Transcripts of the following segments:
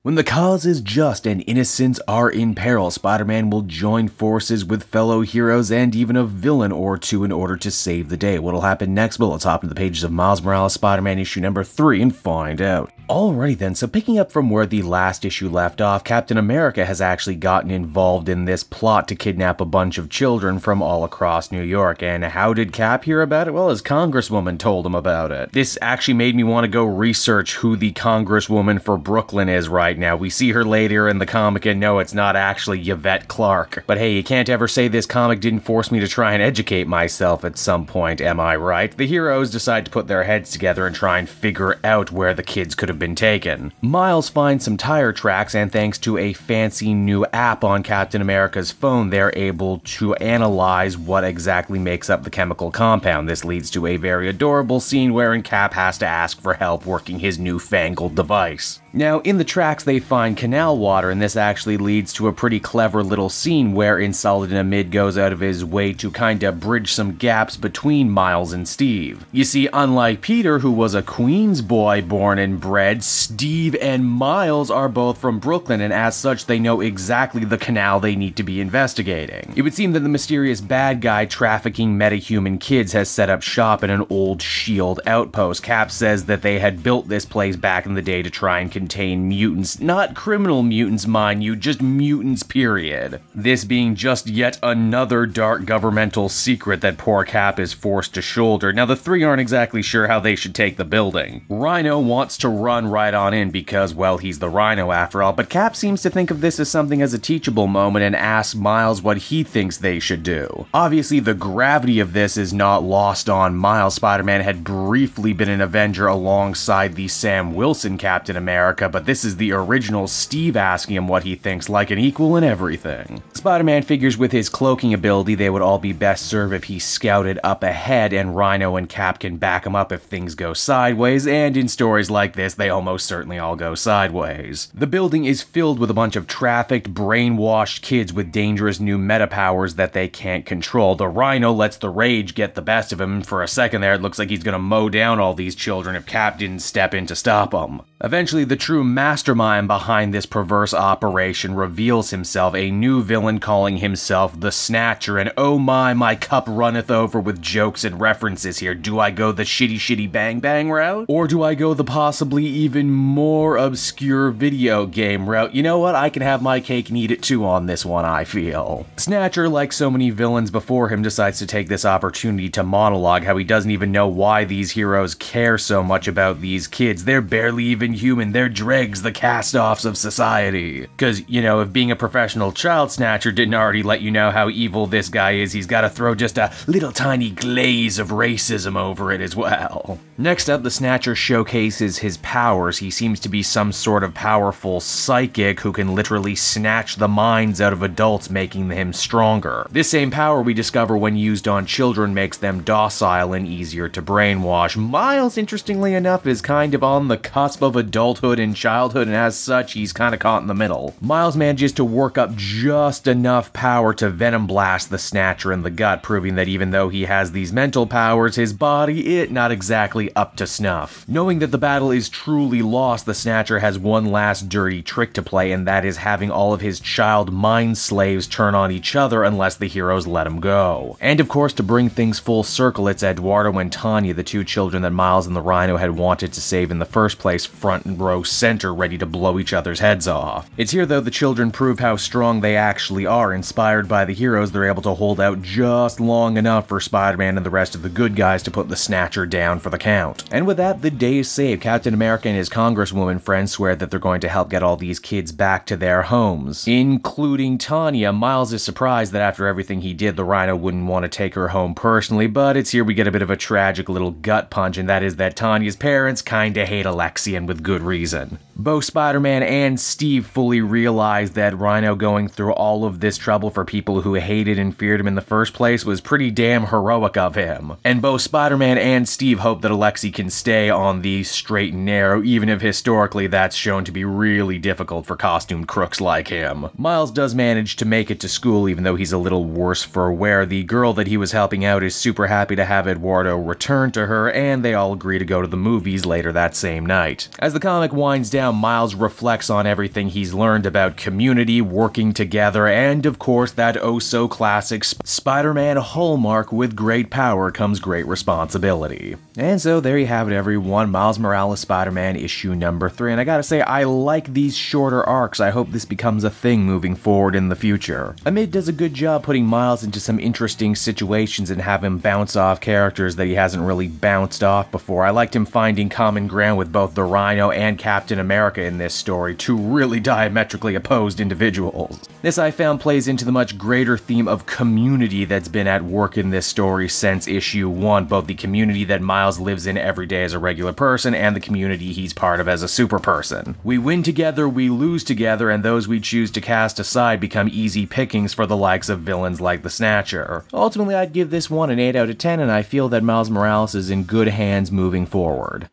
When the cause is just and innocents are in peril, Spider-Man will join forces with fellow heroes and even a villain or two in order to save the day. What'll happen next? Well, let's hop into the pages of Miles Morales Spider-Man issue number 3 and find out. Alrighty then, so picking up from where the last issue left off, Captain America has actually gotten involved in this plot to kidnap a bunch of children from all across New York. And how did Cap hear about it? Well, his congresswoman told him about it. This actually made me want to go research who the congresswoman for Brooklyn is right now. We see her later in the comic and no, it's not actually Yvette Clarke. But hey, you can't ever say this comic didn't force me to try and educate myself at some point, am I right? The heroes decide to put their heads together and try and figure out where the kids could have been taken. Miles finds some tire tracks, and thanks to a fancy new app on Captain America's phone, they're able to analyze what exactly makes up the chemical compound. This leads to a very adorable scene wherein Cap has to ask for help working his newfangled device. Now, in the tracks they find canal water, and this actually leads to a pretty clever little scene wherein Saladin Ahmed goes out of his way to kinda bridge some gaps between Miles and Steve. You see, unlike Peter, who was a Queens boy born and bred, Steve and Miles are both from Brooklyn, and as such they know exactly the canal they need to be investigating. It would seem that the mysterious bad guy trafficking metahuman kids has set up shop in an old S.H.I.E.L.D. outpost. Cap says that they had built this place back in the day to try and contain mutants, not criminal mutants, mind you, just mutants, period. This being just yet another dark governmental secret that poor Cap is forced to shoulder. Now, the three aren't exactly sure how they should take the building. Rhino wants to run right on in because, well, he's the Rhino after all, but Cap seems to think of this as something as a teachable moment and asks Miles what he thinks they should do. Obviously, the gravity of this is not lost on Miles. Spider-Man had briefly been an Avenger alongside the Sam Wilson Captain America, but this is the original Steve asking him what he thinks, like an equal and everything. Spider-Man figures with his cloaking ability they would all be best served if he scouted up ahead, and Rhino and Cap can back him up if things go sideways, and in stories like this, they almost certainly all go sideways. The building is filled with a bunch of trafficked, brainwashed kids with dangerous new meta powers that they can't control. The Rhino lets the rage get the best of him, and for a second there it looks like he's gonna mow down all these children if Cap didn't step in to stop him. Eventually, the true mastermind behind this perverse operation reveals himself, a new villain calling himself the Snatcher, and oh my cup runneth over with jokes and references here. Do I go the shitty bang bang route? Or do I go the possibly even more obscure video game route? You know what, I can have my cake and eat it too on this one, I feel. Snatcher, like so many villains before him, decides to take this opportunity to monologue how he doesn't even know why these heroes care so much about these kids. They're barely even human, they're dregs, the cast-offs of society. Cause, you know, if being a professional child snatcher didn't already let you know how evil this guy is, he's gotta throw just a little tiny glaze of racism over it as well. Next up, the Snatcher showcases his powers. He seems to be some sort of powerful psychic who can literally snatch the minds out of adults, making him stronger. This same power we discover when used on children makes them docile and easier to brainwash. Miles, interestingly enough, is kind of on the cusp of adulthood and childhood, and as such, he's kinda caught in the middle. Miles manages to work up just enough power to venom blast the Snatcher in the gut, proving that even though he has these mental powers, his body, not exactly up to snuff. Knowing that the battle is truly lost, the Snatcher has one last dirty trick to play, and that is having all of his child mind slaves turn on each other unless the heroes let him go. And of course, to bring things full circle, it's Eduardo and Tanya, the two children that Miles and the Rhino had wanted to save in the first place, front and row center, ready to blow each other's heads off. It's here though the children prove how strong they actually are. Inspired by the heroes, they're able to hold out just long enough for Spider-Man and the rest of the good guys to put the Snatcher down for the count. And with that, the day is saved. Captain America and his congresswoman friend swear that they're going to help get all these kids back to their homes, including Tanya. Miles is surprised that after everything he did, the Rhino wouldn't want to take her home personally, but it's here we get a bit of a tragic little gut punch, and that is that Tanya's parents kinda hate Alexi, and with good reason. Both Spider-Man and Steve fully realize that Rhino going through all of this trouble for people who hated and feared him in the first place was pretty damn heroic of him. And both Spider-Man and Steve hope that Alexi can stay on the straight and narrow, even if historically that's shown to be really difficult for costumed crooks like him. Miles does manage to make it to school, even though he's a little worse for wear. The girl that he was helping out is super happy to have Eduardo return to her, and they all agree to go to the movies later that same night. As the comic winds down, Miles reflects on everything he's learned about community, working together, and of course that oh-so-classic Spider-Man hallmark: with great power comes great responsibility. And so there you have it, everyone. Miles Morales Spider-Man issue number 3. And I gotta say, I like these shorter arcs. I hope this becomes a thing moving forward in the future. Amid does a good job putting Miles into some interesting situations and have him bounce off characters that he hasn't really bounced off before. I liked him finding common ground with both the Rhino and Captain America in this story, two really diametrically opposed individuals. This, I found, plays into the much greater theme of community that's been at work in this story since issue 1, both the community that Miles lives in every day as a regular person and the community he's part of as a super person. We win together, we lose together, and those we choose to cast aside become easy pickings for the likes of villains like the Snatcher. Ultimately, I'd give this one an 8 out of 10, and I feel that Miles Morales is in good hands moving forward.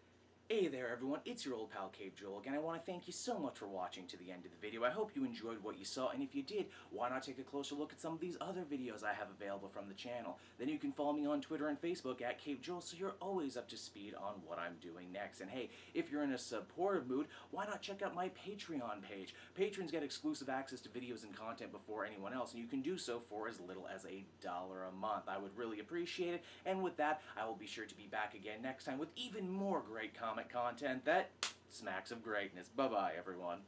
Hey there everyone, it's your old pal Cape Joel again. I want to thank you so much for watching to the end of the video. I hope you enjoyed what you saw, and if you did, why not take a closer look at some of these other videos I have available from the channel. Then you can follow me on Twitter and Facebook at Cape Joel, so you're always up to speed on what I'm doing next. And hey, if you're in a supportive mood, why not check out my Patreon page? Patrons get exclusive access to videos and content before anyone else, and you can do so for as little as $1 a month. I would really appreciate it, and with that, I will be sure to be back again next time with even more great comic content that smacks of greatness. Bye-bye, everyone.